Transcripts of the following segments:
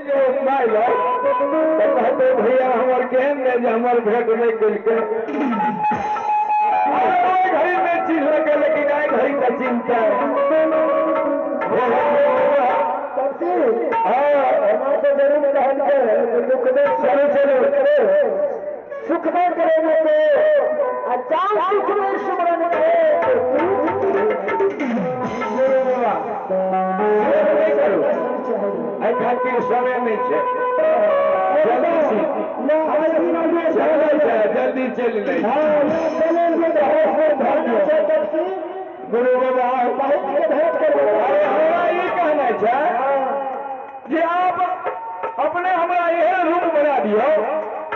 जो पाइलो तो कहते भैया हमार केहन ने जे हमार भेंट नहीं करके घड़ी में चीज लगे लेकिन आई घड़ी का चिंता तो जरूर कहन के दुख दे चलो चलो सुख में करेंगे तो अचान सुख में सुमरन खातिर समय नहीं जल्दी चल गुरु बाबा ये कहना चाह कि आप अपने हमारा यह रूप बना दियो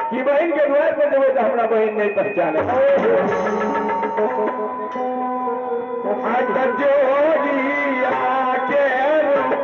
कि बहन के द्वार पर देवे तो हमारा बहन नहीं पहचाने जोगिया के रूप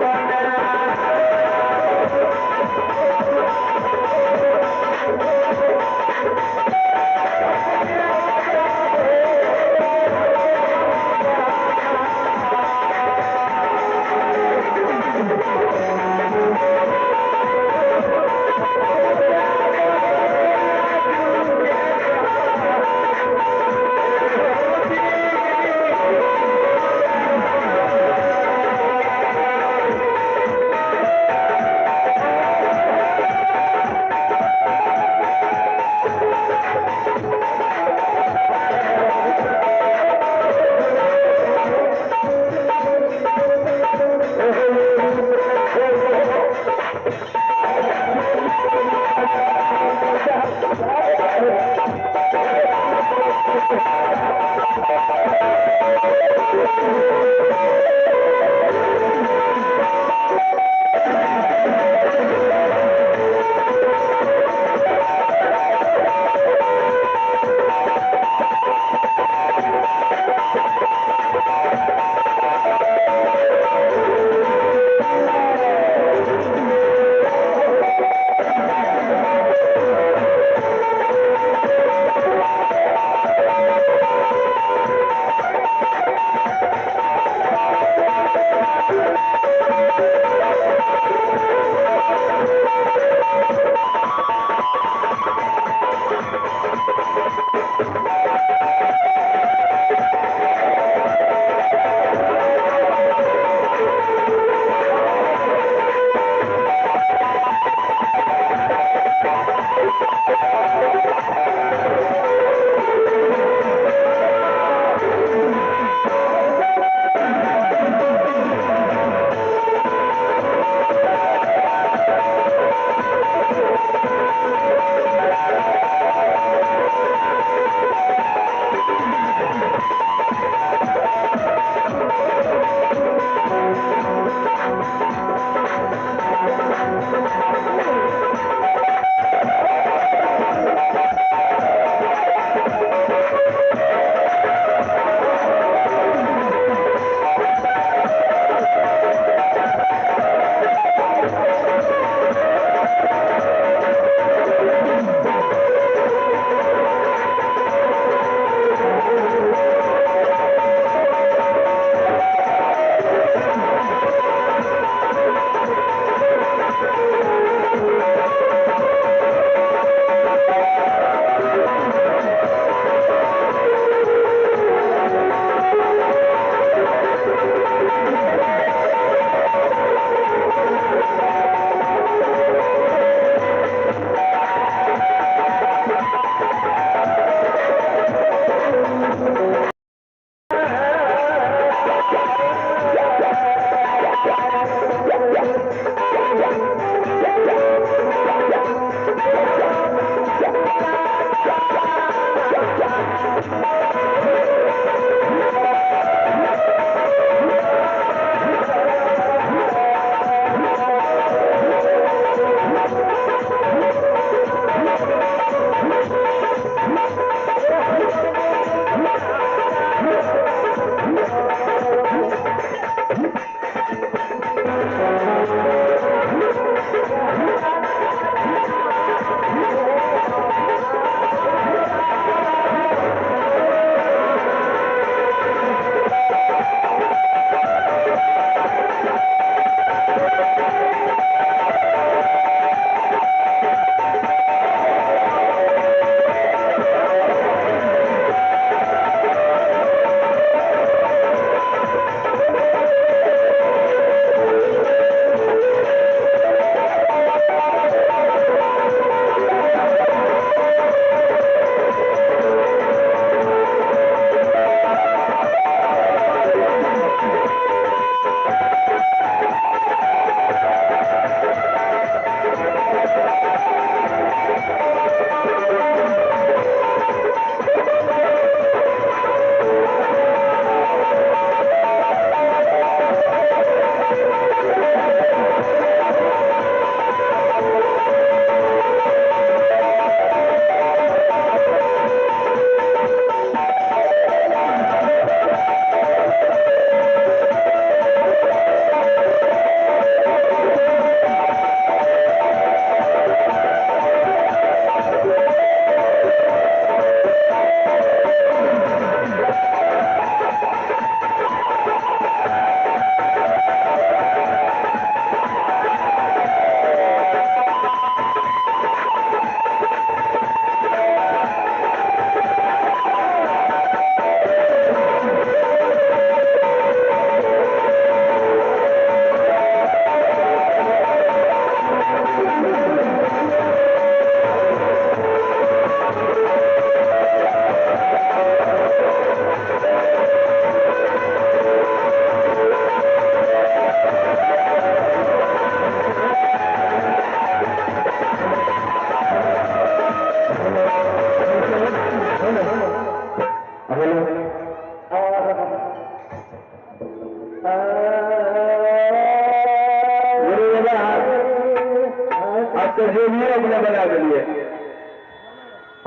तो जोगी अपने बना दिए।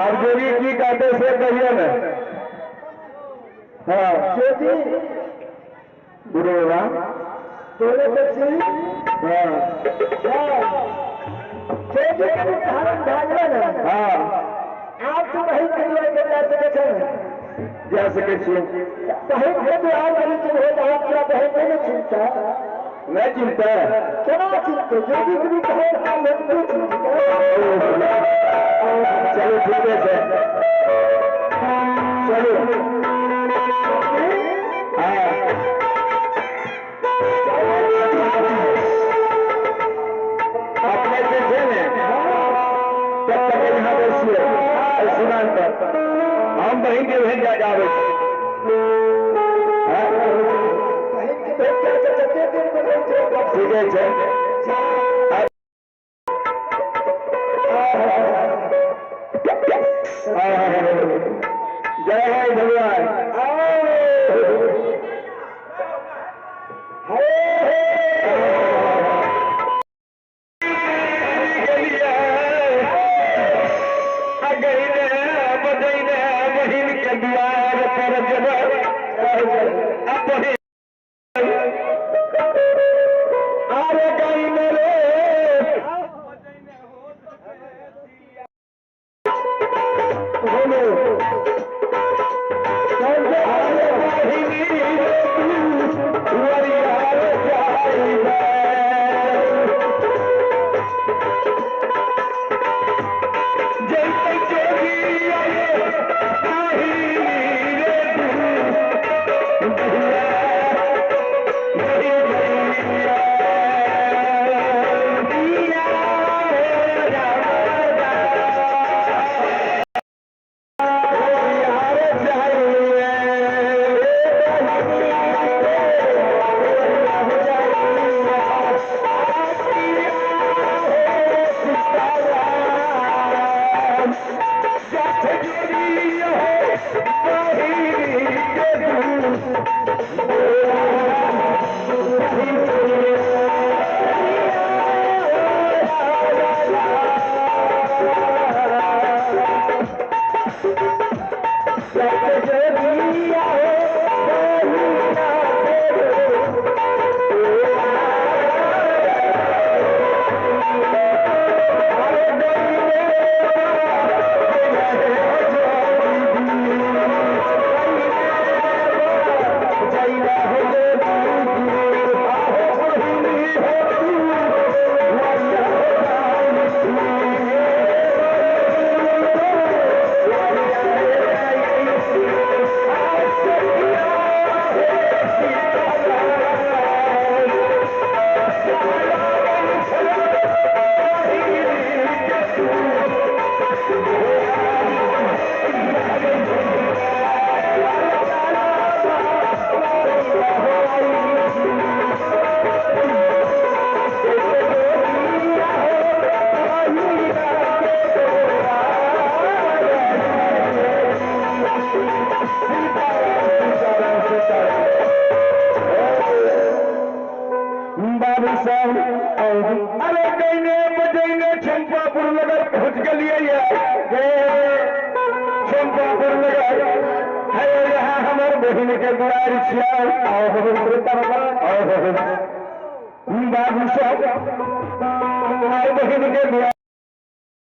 अब जोगी की कहते से कहिए ना। हाँ जोगी गुरु राम बोले तो हाँ जोगी के धारण धारण हाँ आप तो वही करिए के जा सके जा सके बहन के द्वार करी तुम हो तो आप क्या बहन नहीं चिंता मैं चिंता क्या चिंता जोगी भी कहे हम लोग चिंता चलो ठीक है सर चलो हाँ अपने देखे में तब तक यहाँ बैठिए सुनान पर हम बहन के भेज जा जावे ठीक है जय है भगवान बहन के द्वार पर जब अरे गई मेरे अरे कहने बजने चंपापुर नगर पहुंच गलिए चंपापुर नगर है यहाँ हमारे बहन के द्वार बाबू साहब बहन के द्वार